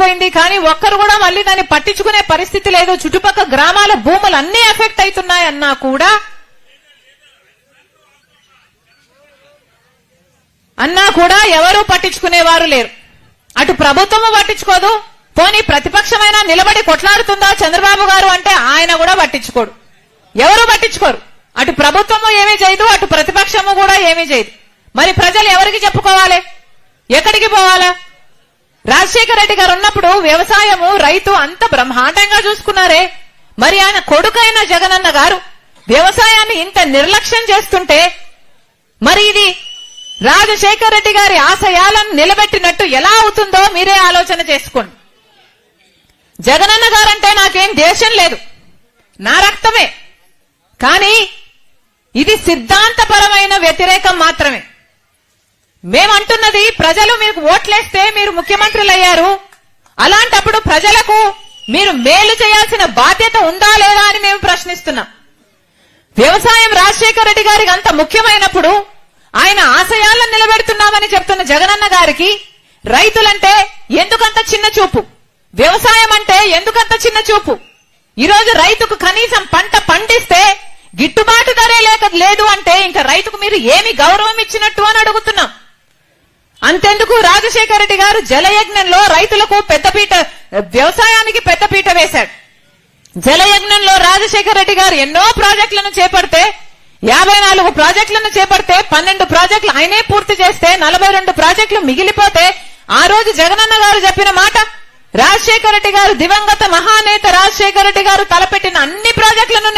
అయిపోయింది, కానీ ఒక్కరు కూడా మళ్ళీ దాన్ని పట్టించుకునే పరిస్థితి లేదు. చుట్టుపక్కల గ్రామాల భూములు అన్ని ఎఫెక్ట్ అవుతున్నాయన్నా కూడా ఎవరూ పట్టించుకునేవారు లేరు. అటు ప్రభుత్వము పట్టించుకోదు, పోనీ ప్రతిపక్షమైనా నిలబడి కొట్లాడుతుందా చంద్రబాబు గారు అంటే ఆయన కూడా పట్టించుకోడు, ఎవరు పట్టించుకోరు. అటు ప్రభుత్వము ఏమీ చేయదు, అటు ప్రతిపక్షము కూడా ఏమీ చేయదు. మరి ప్రజలు ఎవరికి చెప్పుకోవాలి, ఎక్కడికి పోవాలా? రాజశేఖర రెడ్డి గారు ఉన్నప్పుడు వ్యవసాయము రైతు అంత బ్రహ్మాండంగా చూసుకున్నారే, మరి ఆయన కొడుకైన జగనన్న గారు వ్యవసాయాన్ని ఇంత నిర్లక్ష్యం చేస్తుంటే మరి ఇది రాజశేఖర రెడ్డి గారి ఆశయాలను నిలబెట్టినట్టు ఎలా అవుతుందో మీరే ఆలోచన చేసుకోండి. జగనన్న గారంటే నాకేం దేశం లేదు, నా రక్తమే, కానీ ఇది సిద్ధాంతపరమైన వ్యతిరేకం మాత్రమే. మేమంటున్నది ప్రజలు మీకు ఓట్లేస్తే మీరు ముఖ్యమంత్రులు అయ్యారు, అలాంటప్పుడు ప్రజలకు మీరు మేలు చేయాల్సిన బాధ్యత ఉందా లేదా అని మేము ప్రశ్నిస్తున్నాం. వ్యవసాయం రాజశేఖర రెడ్డి గారికి అంత ముఖ్యమైనప్పుడు ఆయన ఆశయాలను నిలబెడుతున్నామని చెప్తున్న జగనన్న గారికి రైతులంటే ఎందుకంత చిన్న చూపు, వ్యవసాయం అంటే ఎందుకంత చిన్న చూపు? ఈరోజు రైతుకు కనీసం పంట పండిస్తే గిట్టుబాటు ధరే లేదు అంటే ఇంకా రైతుకు మీరు ఏమి గౌరవం ఇచ్చినట్టు అని అడుగుతున్నాం. అంతెందుకు రాజశేఖర రెడ్డి గారు జలయజ్ఞంలో రైతులకు పెద్దపీట, వ్యవసాయానికి పెద్దపీట వేశాడు. జలయజ్ఞంలో రాజశేఖర రెడ్డి గారు ఎన్నో ప్రాజెక్టులను చేపడితే 54 ప్రాజెక్టులను చేపడితే 12 ప్రాజెక్టులు ఆయనే పూర్తి చేస్తే 42 ప్రాజెక్టులు మిగిలిపోతే ఆ రోజు జగనన్న గారు చెప్పిన మాట, రాజశేఖర రెడ్డి గారు దివంగత మహానేత రాజశేఖర రెడ్డి గారు తలపెట్టిన అన్ని ప్రాజెక్టులను